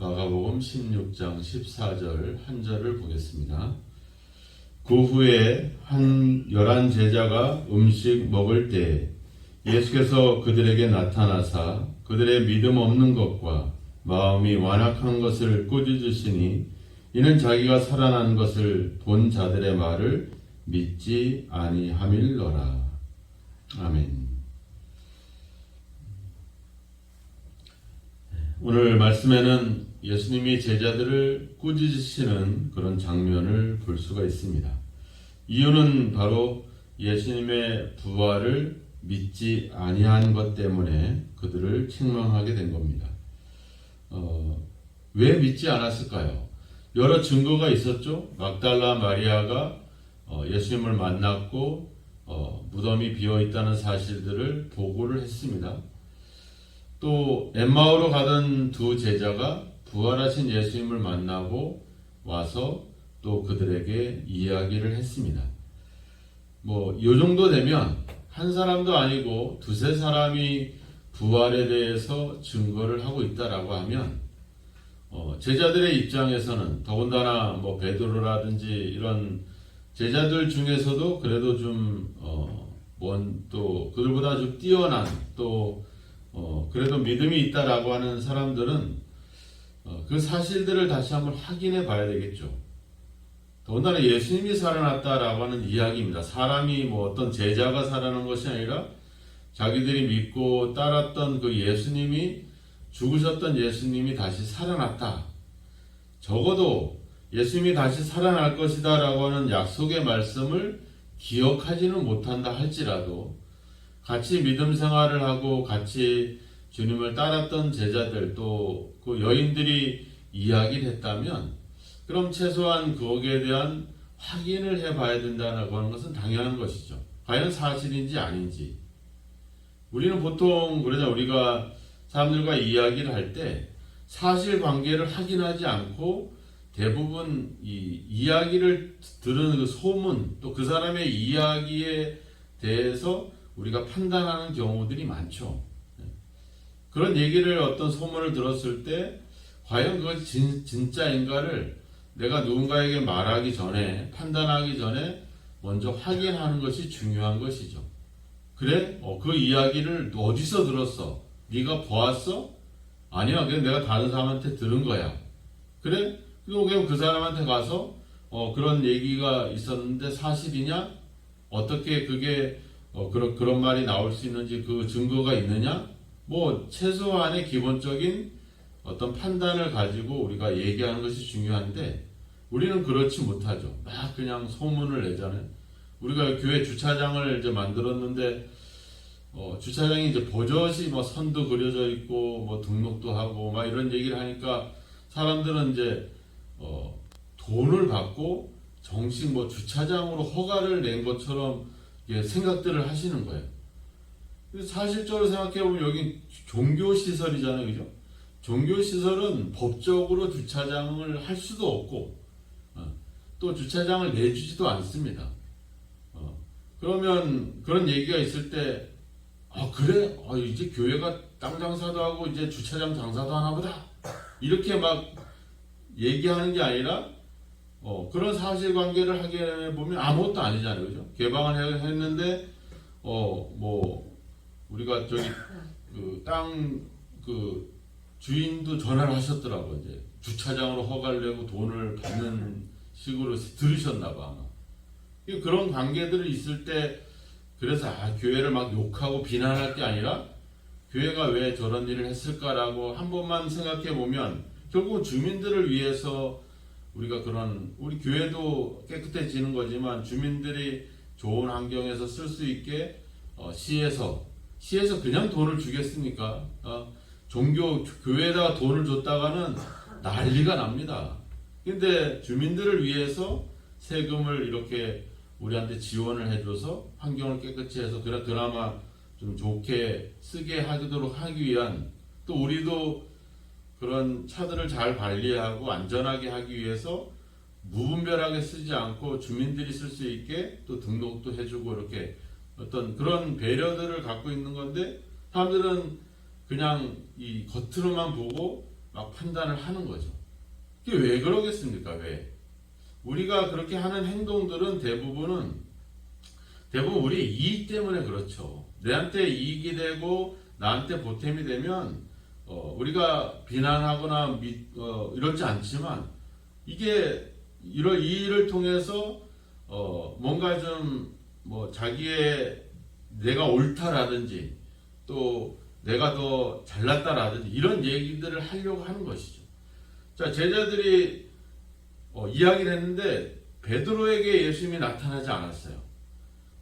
마가복음 16장 14절 한 절을 보겠습니다. 그 후에 한 11제자가 음식 먹을 때 예수께서 그들에게 나타나사 그들의 믿음 없는 것과 마음이 완악한 것을 꾸짖으시니 이는 자기가 살아난 것을 본 자들의 말을 믿지 아니함일러라. 아멘. 오늘 말씀에는 예수님이 제자들을 꾸짖으시는 그런 장면을 볼 수가 있습니다. 이유는 바로 예수님의 부활을 믿지 아니한 것 때문에 그들을 책망하게 된 겁니다. 왜 믿지 않았을까요? 여러 증거가 있었죠. 막달라 마리아가 예수님을 만났고 무덤이 비어있다는 사실들을 보고를 했습니다. 또 엠마오로 가던 두 제자가 부활하신 예수님을 만나고 와서 또 그들에게 이야기를 했습니다. 이 정도 되면 한 사람도 아니고 두세 사람이 부활에 대해서 증거를 하고 있다라고 하면 제자들의 입장에서는 더군다나 베드로라든지 이런 제자들 중에서도 그래도 또 그들보다 좀 뛰어난 또 그래도 믿음이 있다라고 하는 사람들은 그 사실들을 다시 한번 확인해 봐야 되겠죠. 더군다나 예수님이 살아났다라고 하는 이야기입니다. 사람이 어떤 제자가 살아난 것이 아니라 자기들이 믿고 따랐던 그 예수님이 죽으셨던 예수님이 다시 살아났다. 적어도 예수님이 다시 살아날 것이다 라고 하는 약속의 말씀을 기억하지는 못한다 할지라도 같이 믿음 생활을 하고 같이 주님을 따랐던 제자들 또 그 여인들이 이야기를 했다면 그럼 최소한 거기에 대한 확인을 해봐야 된다고 하는 것은 당연한 것이죠. 과연 사실인지 아닌지. 우리는 보통 우리가 사람들과 이야기를 할 때 사실관계를 확인하지 않고 대부분 이 이야기를 들은 그 소문 또 그 사람의 이야기에 대해서 우리가 판단하는 경우들이 많죠. 그런 얘기를 어떤 소문을 들었을 때 과연 그것이 진짜인가를 내가 누군가에게 말하기 전에 판단하기 전에 먼저 확인하는 것이 중요한 것이죠. 그래? 그 이야기를 어디서 들었어? 네가 보았어? 아니야, 그냥 내가 다른 사람한테 들은 거야. 그래? 그럼 그 사람한테 가서 그런 얘기가 있었는데 사실이냐? 어떻게 그게 그런 말이 나올 수 있는지 그 증거가 있느냐? 최소한의 기본적인 어떤 판단을 가지고 우리가 얘기하는 것이 중요한데 우리는 그렇지 못하죠. 막 그냥 소문을 내잖아요. 우리가 교회 주차장을 이제 만들었는데 주차장이 이제 버젓이 선도 그려져 있고 등록도 하고 이런 얘기를 하니까 사람들은 이제 돈을 받고 정식 주차장으로 허가를 낸 것처럼 생각들을 하시는 거예요. 사실적으로 생각해보면 여기 종교시설이잖아요. 그죠? 종교시설은 법적으로 주차장을 할 수도 없고 또 주차장을 내주지도 않습니다. 그러면 그런 얘기가 있을 때 그래? 이제 교회가 땅 장사도 하고 이제 주차장 장사도 하나 보다 이렇게 막 얘기하는 게 아니라 그런 사실관계를 하게 보면 아무것도 아니잖아요. 그죠? 개방을 했는데 우리가 저기 땅 주인도 전화를 하셨더라고요. 이제 주차장으로 허가를 내고 돈을 받는 식으로 들으셨나 봐. 그런 관계들이 있을 때 그래서 교회를 막 욕하고 비난할 게 아니라 교회가 왜 저런 일을 했을까라고 한 번만 생각해 보면 결국 주민들을 위해서 우리가 우리 교회도 깨끗해지는 거지만 주민들이 좋은 환경에서 쓸 수 있게 시에서 그냥 돈을 주겠습니까? 교회에다가 돈을 줬다가는 난리가 납니다. 근데 주민들을 위해서 세금을 이렇게 우리한테 지원을 해줘서 환경을 깨끗이 해서 그나마 좀 좋게 쓰게 하도록 하기 위한 또 우리도 그런 차들을 잘 관리하고 안전하게 하기 위해서 무분별하게 쓰지 않고 주민들이 쓸 수 있게 또 등록도 해주고 이렇게 어떤 그런 배려들을 갖고 있는 건데 사람들은 그냥 이 겉으로만 보고 막 판단을 하는 거죠. 그게 왜 그러겠습니까? 왜? 우리가 그렇게 하는 행동들은 대부분 우리의 이익 때문에 그렇죠. 내한테 이익이 되고 나한테 보탬이 되면 우리가 비난하거나 이러지 않지만 이게 이 일을 통해서 뭔가 좀 뭐 자기의 내가 옳다라든지 또 내가 더 잘났다라든지 이런 얘기들을 하려고 하는 것이죠. 자, 제자들이 이야기를 했는데 베드로에게 예수님이 나타나지 않았어요.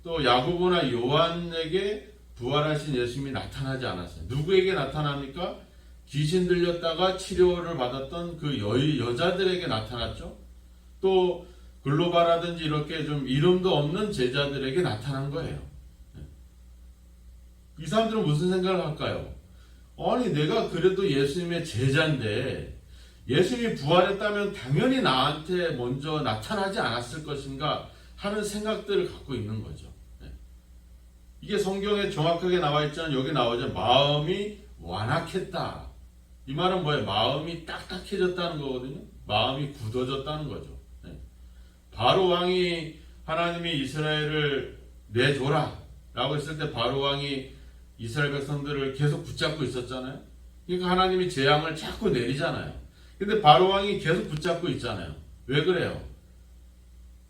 또 야고보나 요한에게 부활하신 예수님이 나타나지 않았어요. 누구에게 나타납니까? 귀신 들렸다가 치료를 받았던 그 여자들에게 나타났죠. 또 글로바라든지 이렇게 좀 이름도 없는 제자들에게 나타난 거예요. 이 사람들은 무슨 생각을 할까요? 아니, 내가 그래도 예수님의 제자인데 예수님이 부활했다면 당연히 나한테 먼저 나타나지 않았을 것인가 하는 생각들을 갖고 있는 거죠. 이게 성경에 정확하게 나와 있잖아요. 여기 나오죠. 마음이 완악했다. 이 말은 뭐예요? 마음이 딱딱해졌다는 거거든요. 마음이 굳어졌다는 거죠. 바로 왕이 하나님이 이스라엘을 내줘라 라고 했을 때 바로 왕이 이스라엘 백성들을 계속 붙잡고 있었잖아요. 그러니까 하나님이 재앙을 자꾸 내리잖아요. 근데 바로 왕이 계속 붙잡고 있잖아요. 왜 그래요?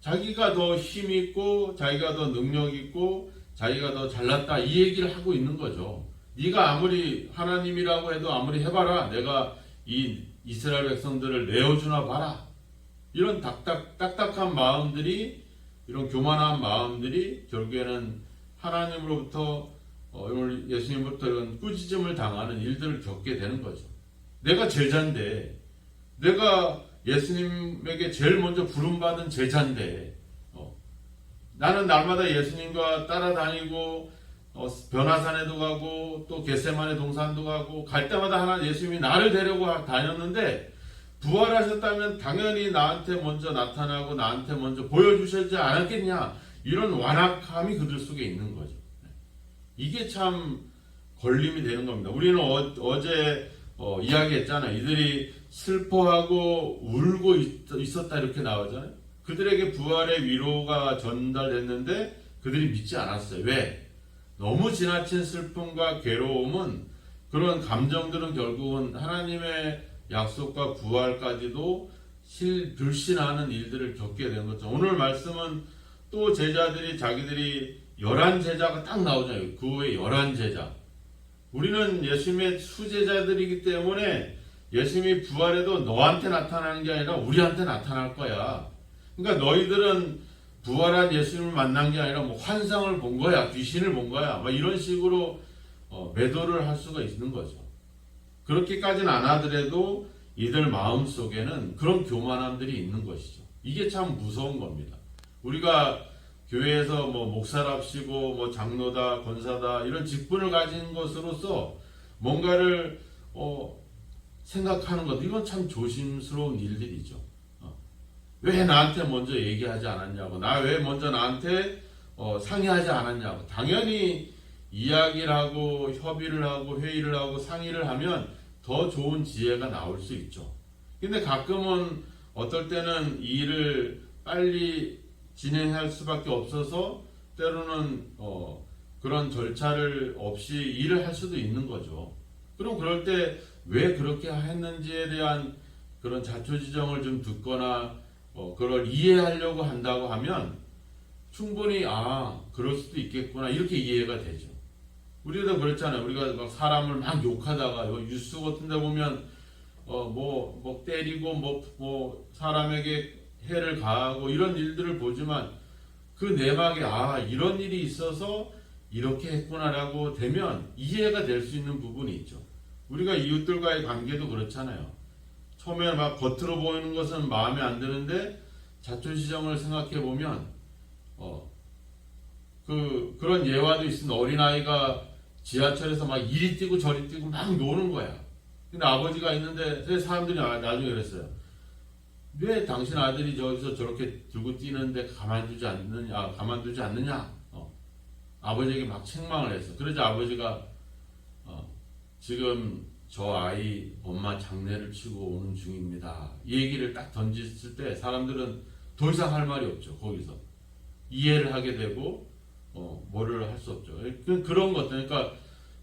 자기가 더 힘 있고 자기가 더 능력 있고 자기가 더 잘났다 이 얘기를 하고 있는 거죠. 네가 아무리 하나님이라고 해도 아무리 해봐라. 내가 이 이스라엘 백성들을 내어주나 봐라. 이런 딱딱한 마음들이 이런 교만한 마음들이 결국에는 하나님으로부터 예수님부터 이런 꾸짖음을 당하는 일들을 겪게 되는 거죠. 내가 제자인데 내가 예수님에게 제일 먼저 부름받은 제자인데 나는 날마다 예수님과 따라다니고 변화산에도 가고 또 겟세마네 동산도 가고 갈 때마다 하나 예수님이 나를 데리고 다녔는데 부활하셨다면 당연히 나한테 먼저 나타나고 나한테 먼저 보여주시지 않았겠냐 이런 완악함이 그들 속에 있는 거죠. 이게 참 걸림이 되는 겁니다. 우리는 어제 이야기했잖아요. 이들이 슬퍼하고 울고 있었다 이렇게 나오잖아요. 그들에게 부활의 위로가 전달됐는데 그들이 믿지 않았어요. 왜? 너무 지나친 슬픔과 괴로움은 그런 감정들은 결국은 하나님의 약속과 부활까지도 불신하는 일들을 겪게 된 거죠. 오늘 말씀은 또 제자들이 자기들이 11제자가 딱 나오잖아요. 그 후에 11제자. 우리는 예수님의 수제자들이기 때문에 예수님이 부활해도 너한테 나타나는 게 아니라 우리한테 나타날 거야. 그러니까 너희들은 부활한 예수님을 만난 게 아니라 뭐 환상을 본 거야, 귀신을 본 거야, 막 이런 식으로 매도를 할 수가 있는 거죠. 그렇게까지는 안 하더라도 이들 마음 속에는 그런 교만함들이 있는 것이죠. 이게 참 무서운 겁니다. 우리가 교회에서 뭐 목사랍시고 뭐 장로다, 권사다 이런 직분을 가진 것으로서 뭔가를 생각하는 것 이건 참 조심스러운 일들이죠. 왜 나한테 먼저 얘기하지 않았냐고, 나 왜 먼저 나한테 상의하지 않았냐고. 당연히 이야기를 하고 협의를 하고 회의를 하고 상의를 하면 더 좋은 지혜가 나올 수 있죠. 근데 가끔은 어떨 때는 이 일을 빨리 진행할 수밖에 없어서 때로는 그런 절차를 없이 일을 할 수도 있는 거죠. 그럼 그럴 때 왜 그렇게 했는지에 대한 그런 자초지정을 좀 듣거나 그걸 이해하려고 한다고 하면 충분히 그럴 수도 있겠구나 이렇게 이해가 되죠. 우리도 그렇잖아요. 우리가 막 사람을 막 욕하다가 뉴스 같은 데 보면 뭐 때리고 뭐 사람에게 해를 가하고 이런 일들을 보지만 그 내막에 이런 일이 있어서 이렇게 했구나라고 되면 이해가 될 수 있는 부분이 있죠. 우리가 이웃들과의 관계도 그렇잖아요. 처음에 막 겉으로 보이는 것은 마음에 안 드는데 자초지정을 생각해 보면 그런 예화도 있습니다. 어린아이가 지하철에서 막 이리 뛰고 저리 뛰고 막 노는 거야. 근데 아버지가 있는데 사람들이 나중에 그랬어요. 왜 당신 아들이 저기서 저렇게 들고 뛰는데 가만두지 않느냐? 아버지에게 막 책망을 했어. 그러자 아버지가 지금 저 아이 엄마 장례를 치고 오는 중입니다. 이 얘기를 딱 던졌을 때 사람들은 더 이상 할 말이 없죠. 거기서 이해를 하게 되고 뭐를 할 수 없죠. 그런 것들. 그러니까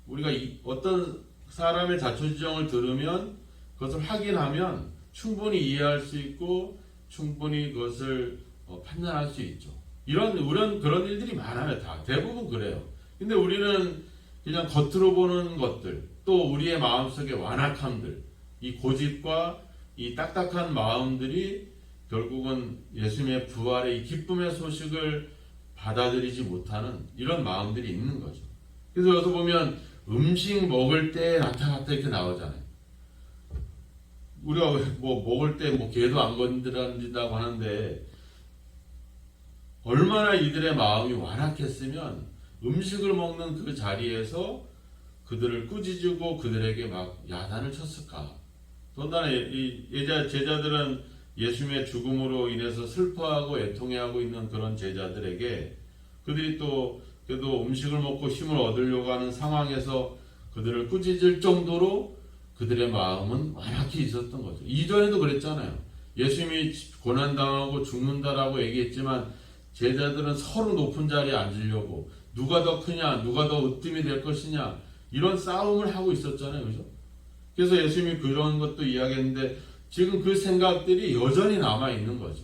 우리가 어떤 사람의 자초지종을 들으면 그것을 확인하면 충분히 이해할 수 있고 충분히 그것을 판단할 수 있죠. 그런 일들이 많아요. 다 대부분 그래요. 근데 우리는 그냥 겉으로 보는 것들, 또 우리의 마음속의 완악함들, 이 고집과 이 딱딱한 마음들이 결국은 예수님의 부활의 이 기쁨의 소식을 받아들이지 못하는 이런 마음들이 있는 거죠. 그래서 여기서 보면 음식 먹을 때 나타났다 이렇게 나오잖아요. 우리가 뭐 먹을 때 뭐 개도 안 건드린다고 하는데 얼마나 이들의 마음이 완악했으면 음식을 먹는 그 자리에서 그들을 꾸짖고 그들에게 막 야단을 쳤을까. 더군다나 이 제자들은 예수님의 죽음으로 인해서 슬퍼하고 애통해하고 있는 그런 제자들에게 그들이 또 그래도 음식을 먹고 힘을 얻으려고 하는 상황에서 그들을 꾸짖을 정도로 그들의 마음은 완악히 있었던 거죠. 이전에도 그랬잖아요. 예수님이 고난당하고 죽는다라고 얘기했지만 제자들은 서로 높은 자리에 앉으려고 누가 더 크냐, 누가 더 으뜸이 될 것이냐 이런 싸움을 하고 있었잖아요. 그죠? 그래서 예수님이 그런 것도 이야기했는데 지금 그 생각들이 여전히 남아있는 거죠.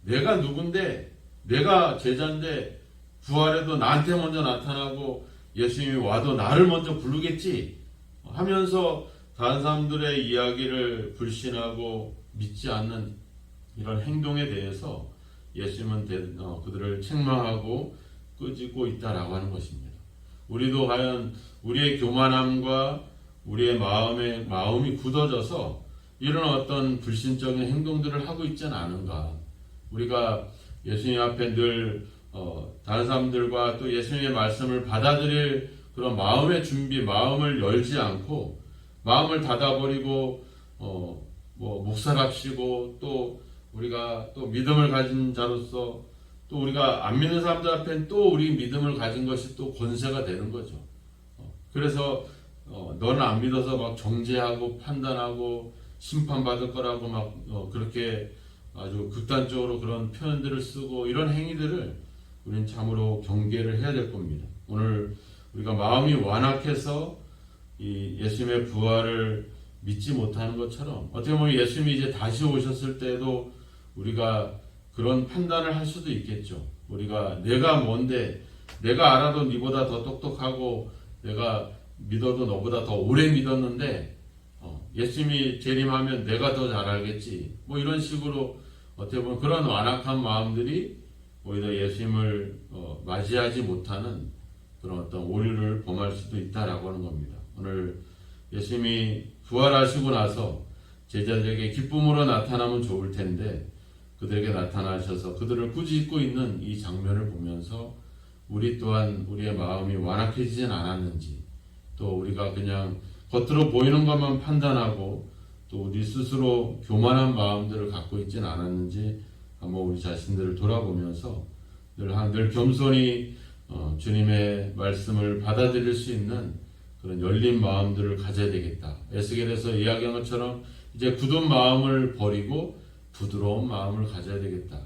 내가 누군데, 내가 제자인데 부활해도 나한테 먼저 나타나고 예수님이 와도 나를 먼저 부르겠지 하면서 다른 사람들의 이야기를 불신하고 믿지 않는 이런 행동에 대해서 예수님은 그들을 책망하고 꾸짖고 있다라고 하는 것입니다. 우리도 과연 우리의 교만함과 우리의 마음이 굳어져서 이런 어떤 불신적인 행동들을 하고 있지는 않은가. 우리가 예수님 앞에 늘 다른 사람들과 또 예수님의 말씀을 받아들일 그런 마음의 준비, 마음을 열지 않고 마음을 닫아버리고 뭐 묵살합시고 또 우리가 또 믿음을 가진 자로서 또 우리가 안 믿는 사람들 앞엔 또 우리 믿음을 가진 것이 또 권세가 되는 거죠. 그래서 너는 안 믿어서 막 정죄하고 판단하고 심판받을 거라고 막 그렇게 아주 극단적으로 그런 표현들을 쓰고 이런 행위들을 우리는 참으로 경계를 해야 될 겁니다. 오늘 우리가 마음이 완악해서 이 예수님의 부활을 믿지 못하는 것처럼 어떻게 보면 예수님이 이제 다시 오셨을 때도 우리가 그런 판단을 할 수도 있겠죠. 우리가 내가 뭔데 내가 알아도 네보다 더 똑똑하고 내가 믿어도 너보다 더 오래 믿었는데 예수님이 재림하면 내가 더 잘 알겠지. 뭐 이런 식으로 어떻게 보면 그런 완악한 마음들이 오히려 예수님을 맞이하지 못하는 그런 어떤 오류를 범할 수도 있다라고 하는 겁니다. 오늘 예수님이 부활하시고 나서 제자들에게 기쁨으로 나타나면 좋을 텐데 그들에게 나타나셔서 그들을 꾸짖고 있는 이 장면을 보면서 우리 또한 우리의 마음이 완악해지진 않았는지 또 우리가 그냥 겉으로 보이는 것만 판단하고 또 우리 스스로 교만한 마음들을 갖고 있진 않았는지 한번 우리 자신들을 돌아보면서 늘 겸손히 주님의 말씀을 받아들일 수 있는 그런 열린 마음들을 가져야 되겠다. 에스겔에서 이야기한 것처럼 이제 굳은 마음을 버리고 부드러운 마음을 가져야 되겠다.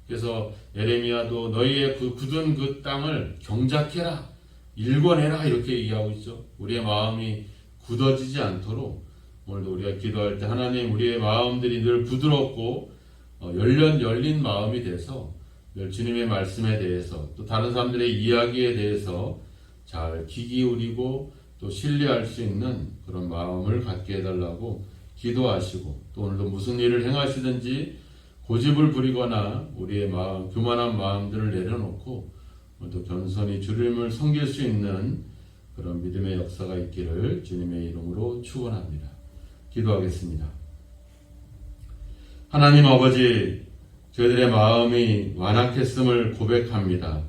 그래서 에레미야도 너희의 그 굳은 그 땅을 경작해라, 일궈내라 이렇게 얘기하고 있죠. 우리의 마음이 굳어지지 않도록 오늘도 우리가 기도할 때 하나님 우리의 마음들이 늘 부드럽고 열린 마음이 돼서 늘 주님의 말씀에 대해서 또 다른 사람들의 이야기에 대해서 잘 귀 기울이고 또 신뢰할 수 있는 그런 마음을 갖게 해달라고 기도하시고 또 오늘도 무슨 일을 행하시든지 고집을 부리거나 우리의 마음, 교만한 마음들을 내려놓고 오늘도 겸손히 주님을 섬길 수 있는 그런 믿음의 역사가 있기를 주님의 이름으로 축원합니다. 기도하겠습니다. 하나님 아버지, 저희들의 마음이 완악했음을 고백합니다.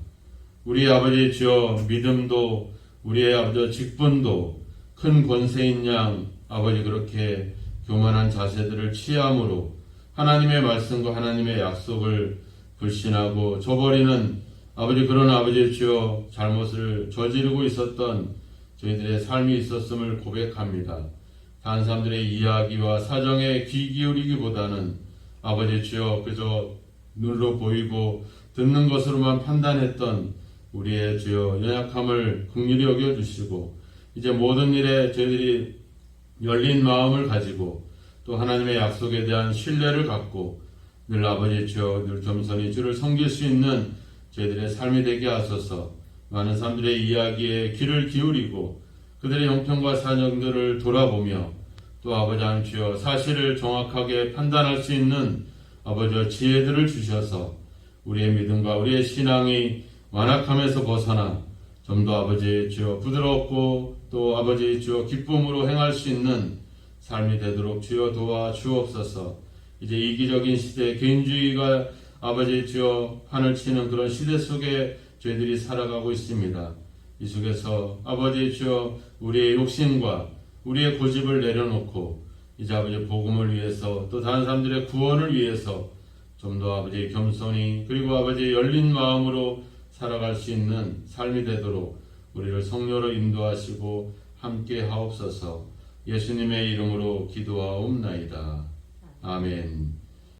우리 아버지 주여 믿음도 우리의 아버지 직분도 큰 권세인 양 아버지 그렇게 교만한 자세들을 취함으로 하나님의 말씀과 하나님의 약속을 불신하고 저버리는 아버지 그런 아버지 주여 잘못을 저지르고 있었던 저희들의 삶이 있었음을 고백합니다. 다른 사람들의 이야기와 사정에 귀 기울이기보다는 아버지 주여 그저 눈으로 보이고 듣는 것으로만 판단했던 우리의 주여 연약함을 긍휼히 여겨주시고 이제 모든 일에 저희들이 열린 마음을 가지고 또 하나님의 약속에 대한 신뢰를 갖고 늘 아버지 주여 늘 겸손히 주를 섬길 수 있는 저희들의 삶이 되게 하소서. 많은 사람들의 이야기에 귀를 기울이고 그들의 형편과 사정들을 돌아보며 또 아버지 하나님 주여 사실을 정확하게 판단할 수 있는 아버지의 지혜들을 주셔서 우리의 믿음과 우리의 신앙이 완악함에서 벗어나 좀 더 아버지 주여 부드럽고 또 아버지 주여 기쁨으로 행할 수 있는 삶이 되도록 주여 도와 주옵소서. 이제 이기적인 시대 개인주의가 아버지 주여 판을 치는 그런 시대 속에 저희들이 살아가고 있습니다. 이 속에서 아버지 주여 우리의 욕심과 우리의 고집을 내려놓고 이제 아버지 복음을 위해서 또 다른 사람들의 구원을 위해서 좀 더 아버지 겸손히 그리고 아버지 열린 마음으로 살아갈 수 있는 삶이 되도록 우리를 성령으로 인도하시고 함께 하옵소서. 예수님의 이름으로 기도하옵나이다. 아멘.